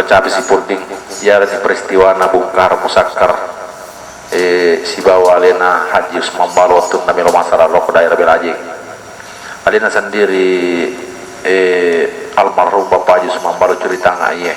kecapi si purding ziarah di peristiwa nabungkar musakkar si bawa alena haji Usman Balotun namilo masalah lo daerah Belaji alena sendiri almarhum Bapak Haji Usman Balot cerita ngaya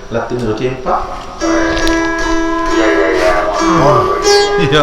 Latin dulu Pak. Iya. Oh, iya.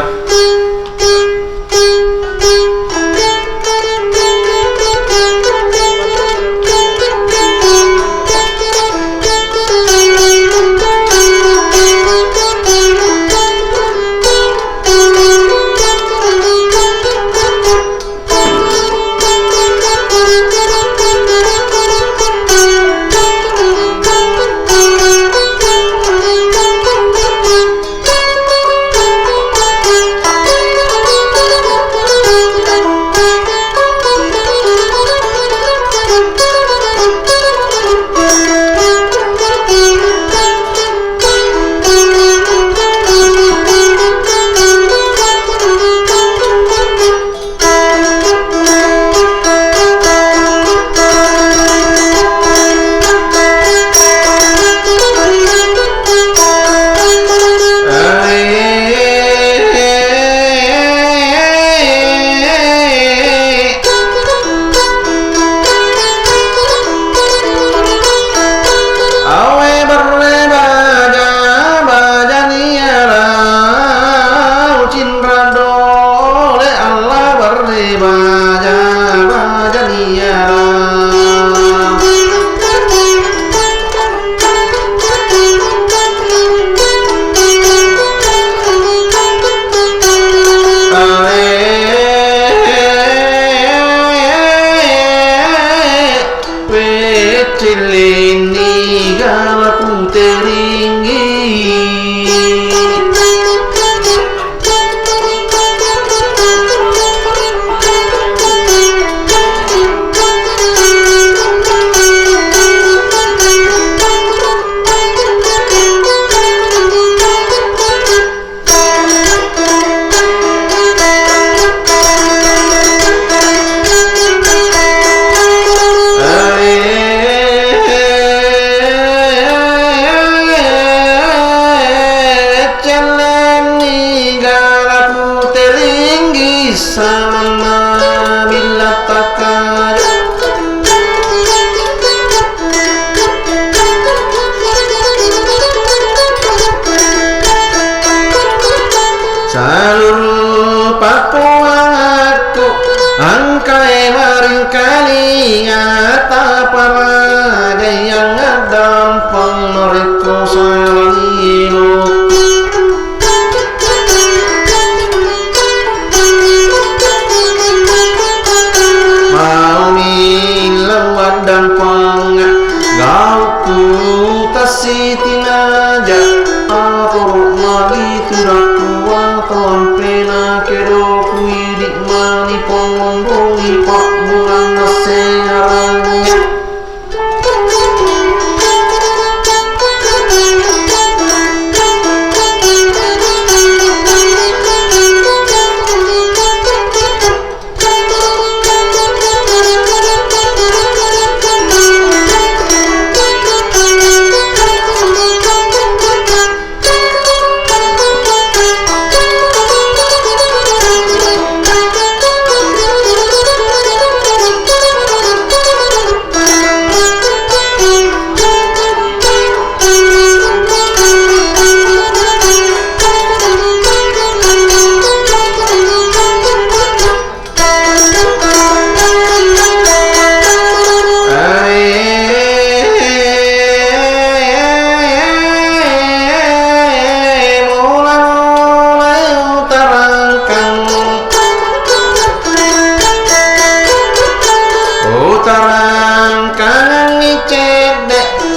Salur papuaku angkai maring kali ngata para yang ngadam penoriku salino mau milau dan peng gauku Siti Naja Atur magi turaku Watan pena kedo kuidik mani Pongonggongi pak bulan naseharangnya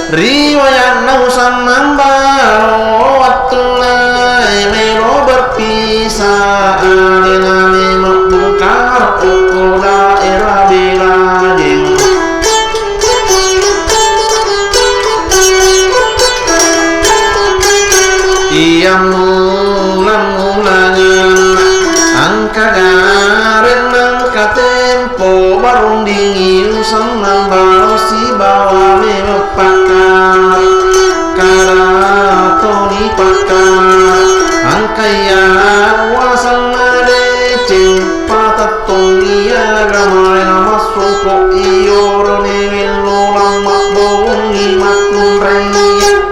riwayat nausan nambaro watulai melo berpisah alina membongkar ukur daerah Bilajeng ia mulang-mulanya angka garen angka tempo barung dingin senang baro si bawa mepakar karatoni pakar angkaya wasan adeceng patatong iya gamay na masukok iyo ronewin lolang makbongi makumraya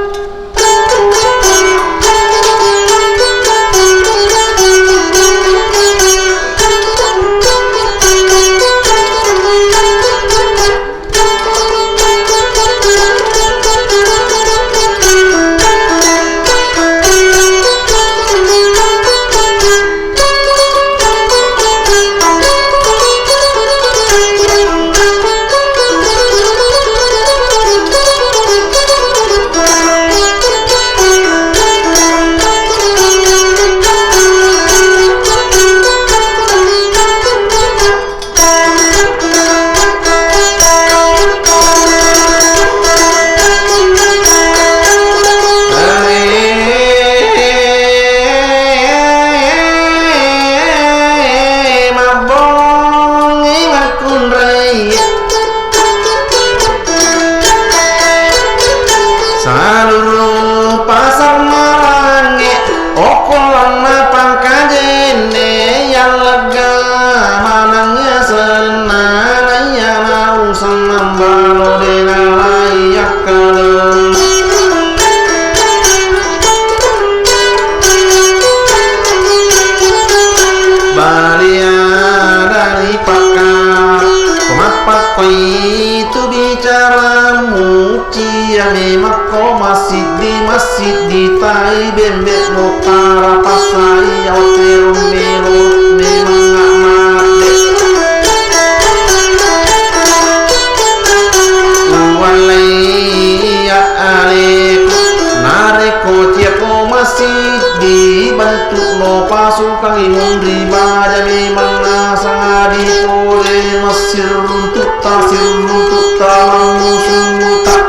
itu bicara muci yang memang kau masjid di tai bembek mutara pasai oterum melo memang amade walai ya alek nareko tiako masjid dibantu no pasukan imun ribadah memang nasa ditole Mesir untuk talang musuh tak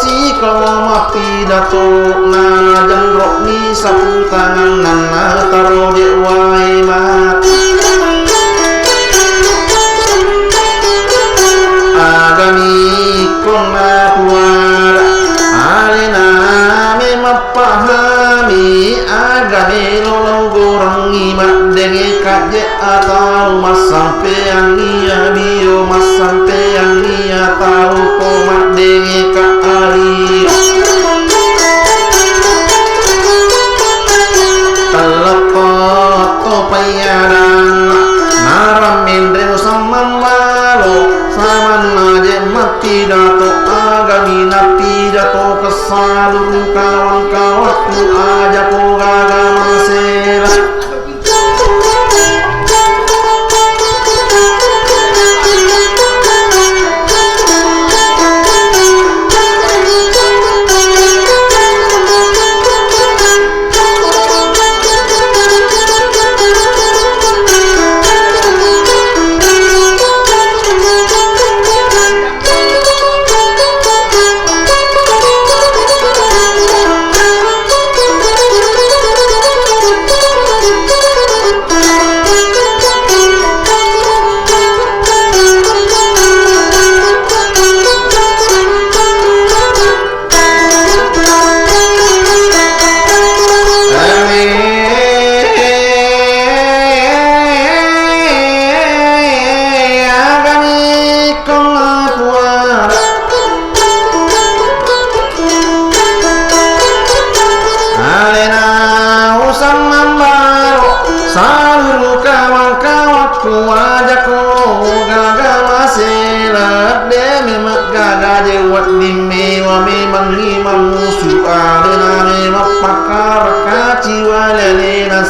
si kalau pidato nana jandrok ni sapu tangan nana taro dewai mat agami kona puara alena me mapahami agami lolong gorang imat denge kaje atau mas sampean ia bio mas sampean ia tahu komat denge ka ali telepot to payaran naramin reo samman balo saman aja mati dato agami napi dato kesalu kawan-kawanku aja ko gaga masela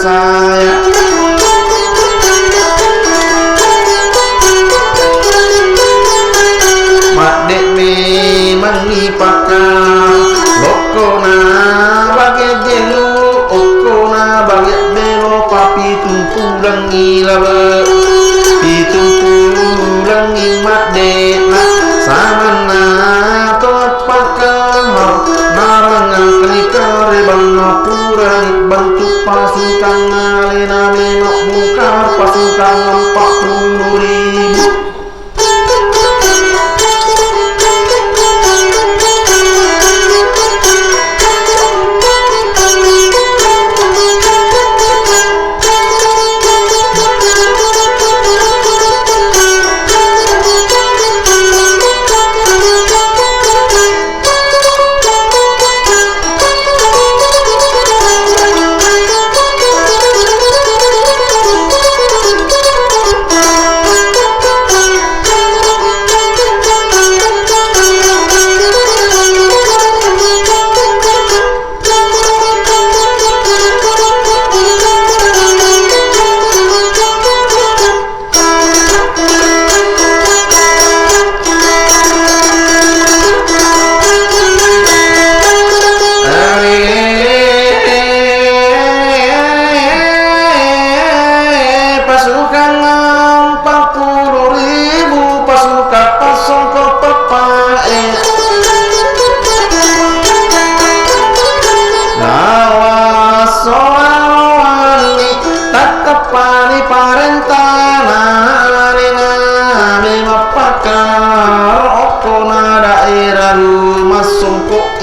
saya madek memang ipakar lokona bagai jelu okona bagai belo papi tumpulang ilabe pitumpulang imadek samana tot pakar narangan kelikare bangapura bantu pasukan alena memang bungkar pasukan 40.000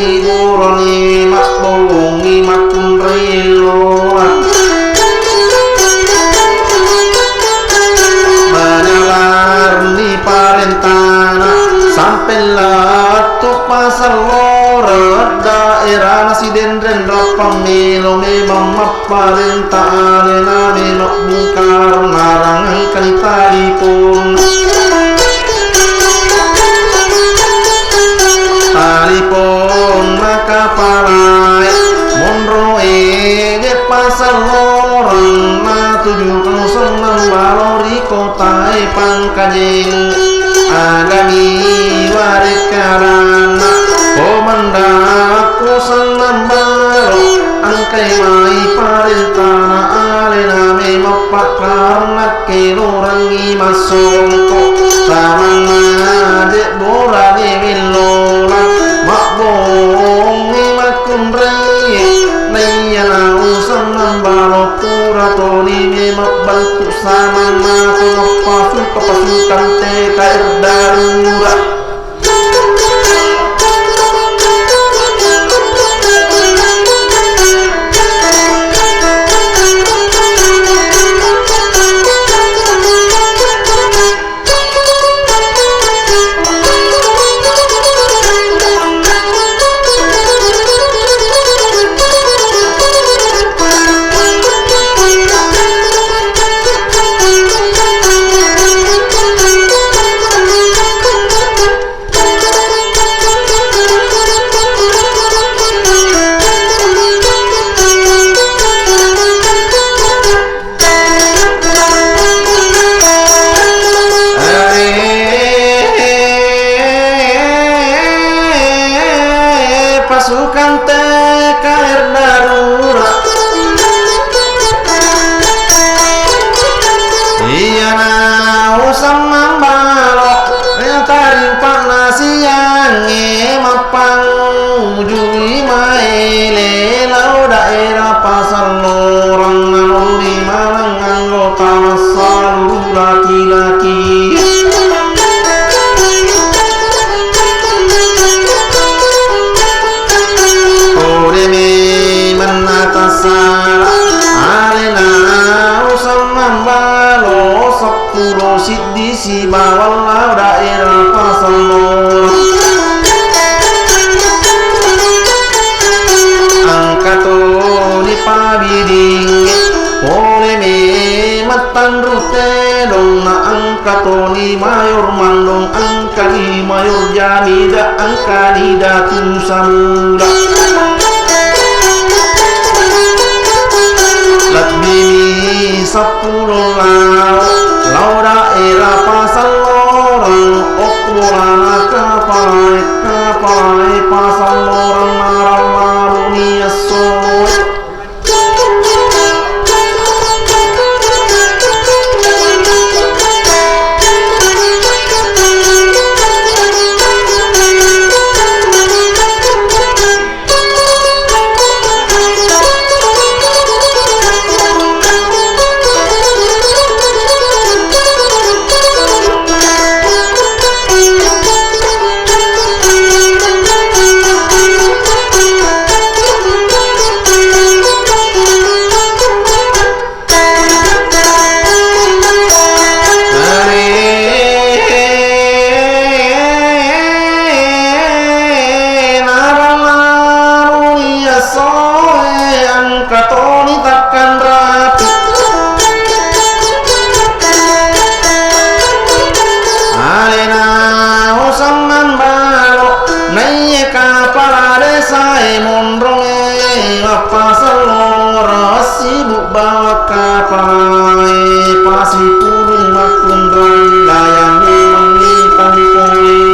Iburoni mak bolongi makum relo Manalar ni parentana Sampailah tu pasar lor daerah nasi dendren rapang melo memang maparentana nami nok bungkar narangan kalitali pun talipon maka parai monroe de pasar lorang na 709 balori kota pangkajeng agami warikaran komandaku senam balo angkai mai parentana alena memang pakar nak kelorangi masongko samana de borani willola makbo usam mambalok taring pak nasiang mapang jui maele lau daerah pasar lorang nanon di malang anggota masalu laki-laki odeme menatasara alena usam mambalo sepuluh siddi si bawal lau daerah pasar lorang angkatoni pabiding oleh me matan rute dong na angkatoni mayor mandong angkani mayor jamida angkani datu samula lebih 10 lau daerah pasar lorang okulana kapalai pasar lorang naramaru soy katoni takkan rapi alena usaman balo naya kapala desa mondronge apa selora sibuk bawa kapal pasi purung makundran layang mengi tangkoli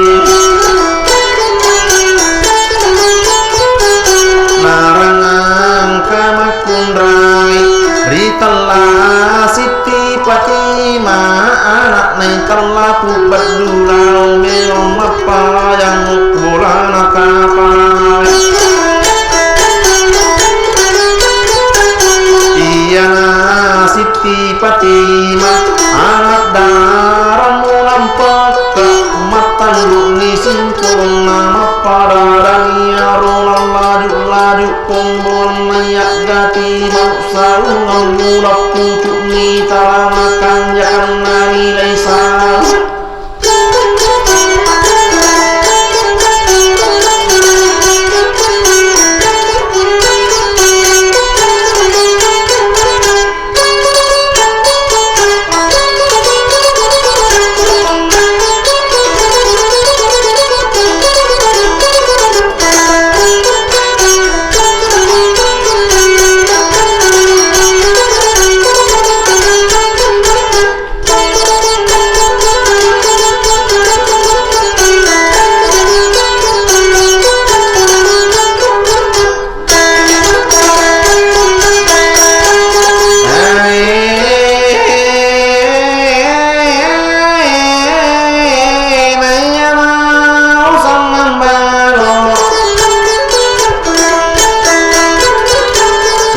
narangan kamakundrai ritelah siti patima anak nai telah pubat dulau melom apa yang ukuran kapal iyana siti patima anak darah mulam peka matan lungi simpul nama pada dania rolan laju kumbul nayak gati maksa ngulap pucuk ni tala makan jangan nilai sal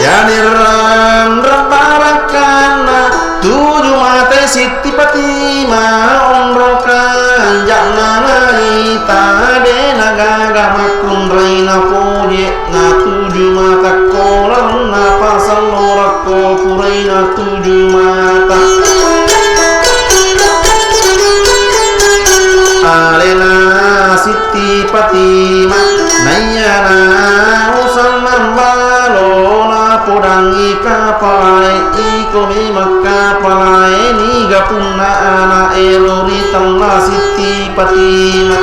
Jadiran rebarakana 7 mate siti patima onrokan janganai tade nagaga makun reina poje na 7 mata kolam na pasal lorako puraina 7 mata alena siti patima nayana usal mambalo podangi kapalai iko memang kapalai ni gapuna ana elori tangla siti patima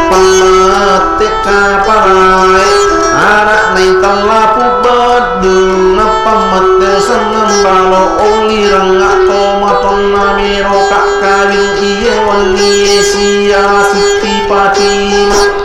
pamate kapalai anak nai tangla pubadu na pamate sanam balo oli rangga tomaton namiro kak kawin iye wani sia siti patima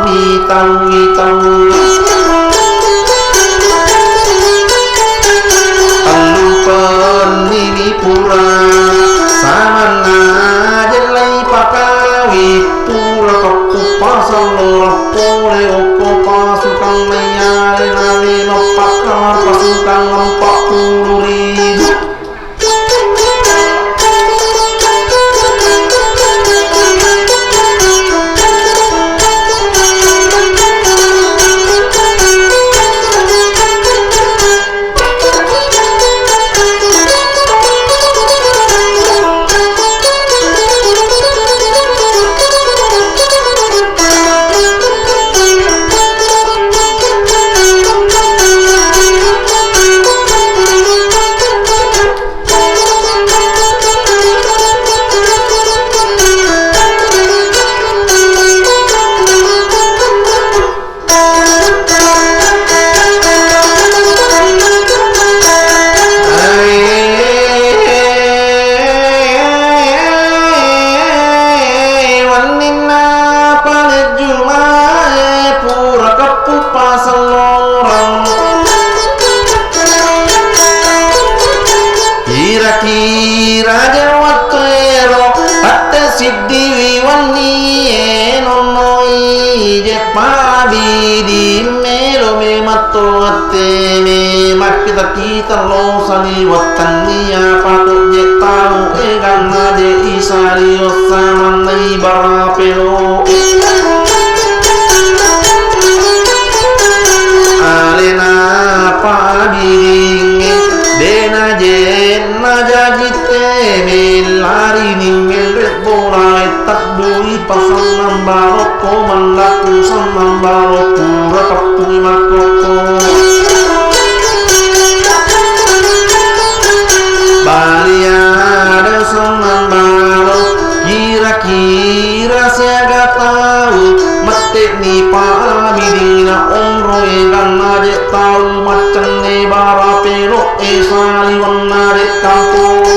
mi tau penini pura samana jelai pakawi pura kapupa salora pole opo pasukan mayare nari nopakar pasukan 40.000 kira-kira jawat ero hatta siddi wiwani enonoi je pabi di melo me matto atte me makita kita lo sali watania pato je tau e ganna je isari osaman nai barapelo alena pabi dena jenna jajite melari ningel borai takdui pasang nambaro ko mandaku sanambaro pura kapuni makoko balia ada sanambaro kira-kira siaga tahu mate ni pamidina omro egan aje tahu macam ne barapelo esali wanare kampung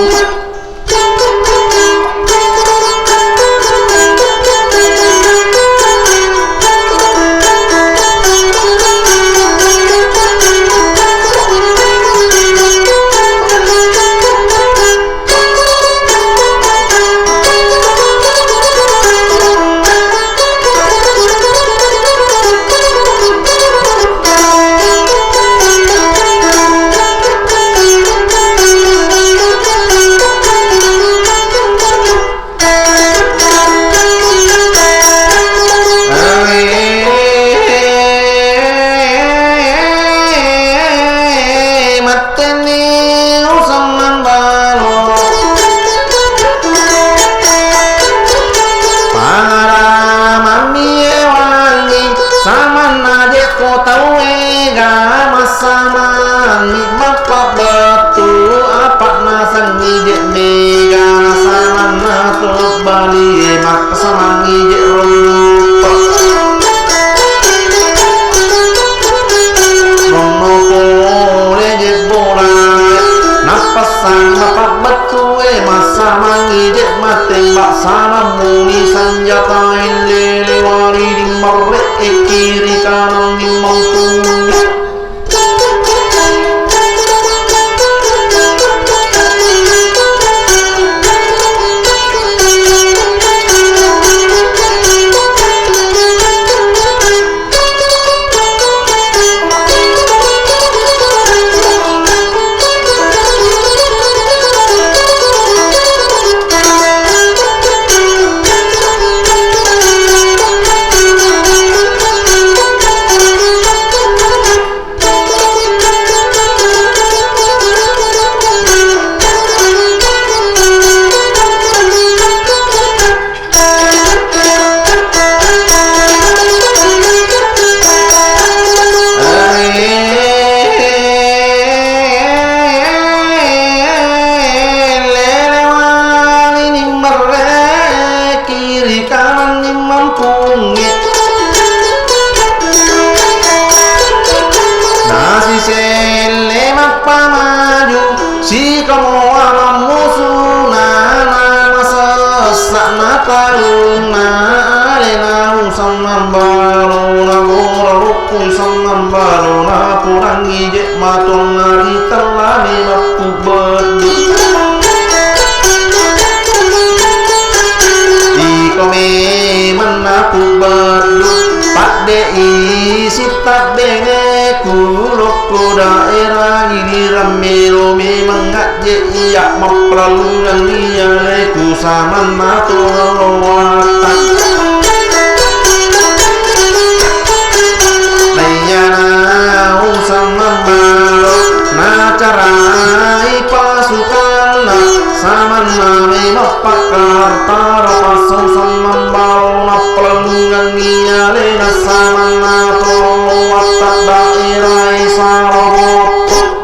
tembak sana muni senjata lele wari di marre kiri kanan di mangkung si kamu alam musuh na na masa na taluna lena samnambalo na gora rukku samnambalo na purangi je matong nari terlani mapu bedu ikome menapu bedu pakde isi tak bene kuloko daerah giliran melo memang je iya mapraluran iya leku sama nato lawatan layana usama malo na carai pasukan na sama name mapakar tara pasau sama malo na pelungan iya lena sama nato lawatan daerah isaroboto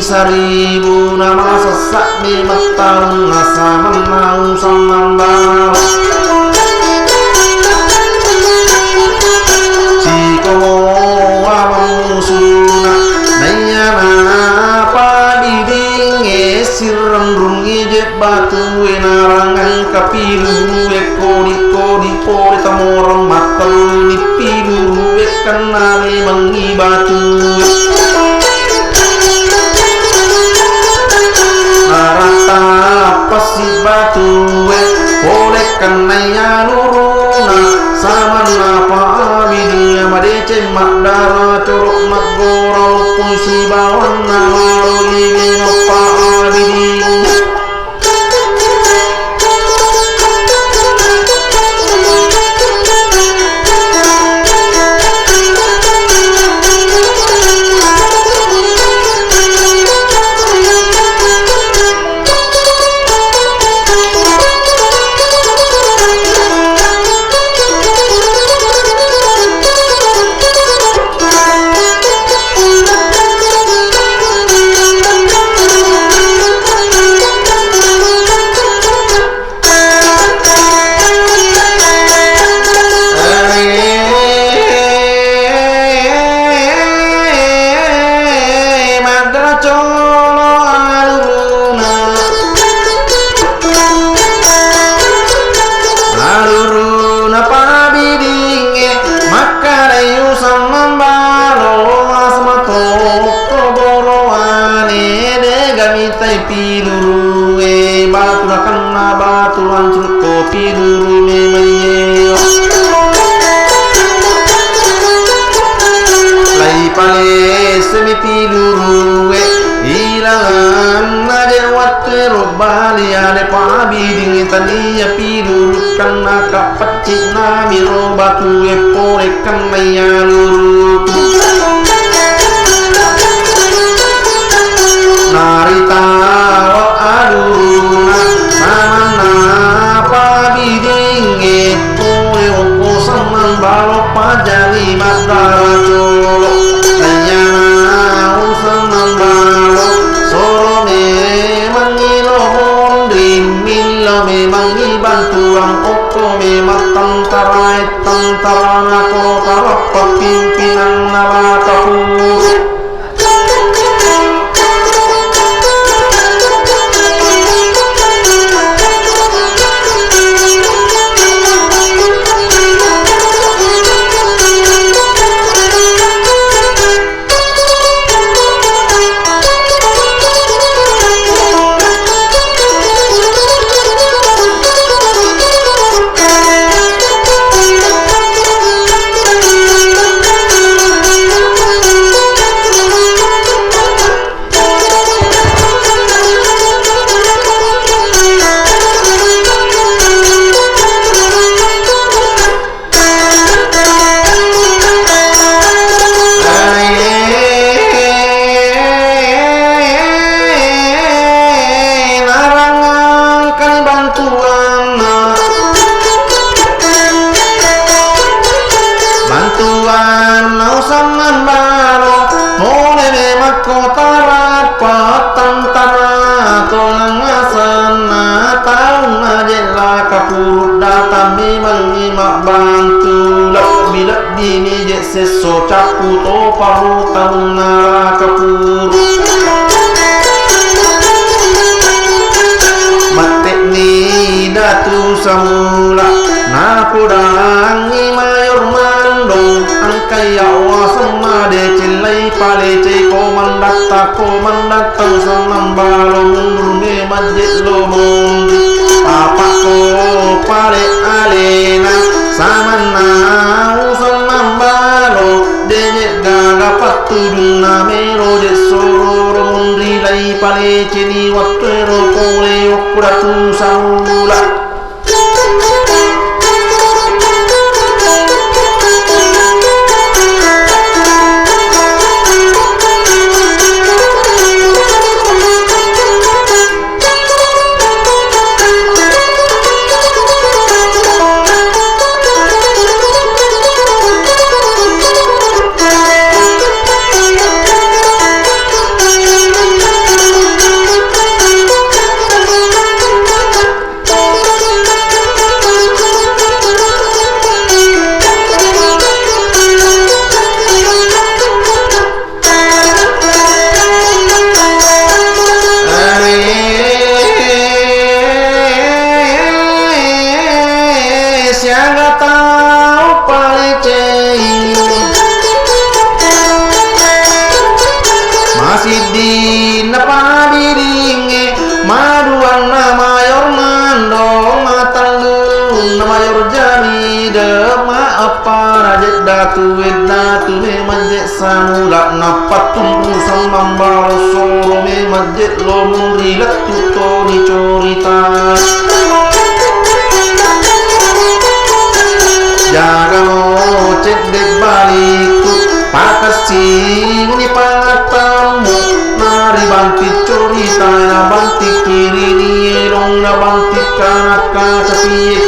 seribu nama sesak di matang asa menang samambal jika awang suna nayana padiding siram rungi je batu enarangan kapilu kodi pori tamoram matal nipilu kenali mengi batu pasi batu oleh kenanya luruna sama napa abidi madece madara corok magoro puisi bawan nalo ini napa abidi tania pidur kana kapacik na miro batu epore kanaya luru narita wa aduna mana pabiding epore oko saman balo pajali madara colo ayana usaman balo sorome mangilo memang bantuan oko memang tentara nako karap pimpinan nalakapur puto paru tahun nakapuru matek ni datu samula napudangi mayor mandong angkai awasama de cilai pale cai komandata sanambalo mundume masjid lomong apa ko pale alena samana sanambalo denye gaga patuduna mero de sororo mundi lai pale cini wattero pole okuratu samula Masidi napa biringe maduan na mayor mando matalu na mayor jami de ma apa rajet datu wedatu me manjet sanula napatum sambambalo soro me manjet lo muri latu tori corita jaga mo cek dek baliku pakasing ni pangatamu nari banti corita na banti kiri ni elong na banti kanak kaca piye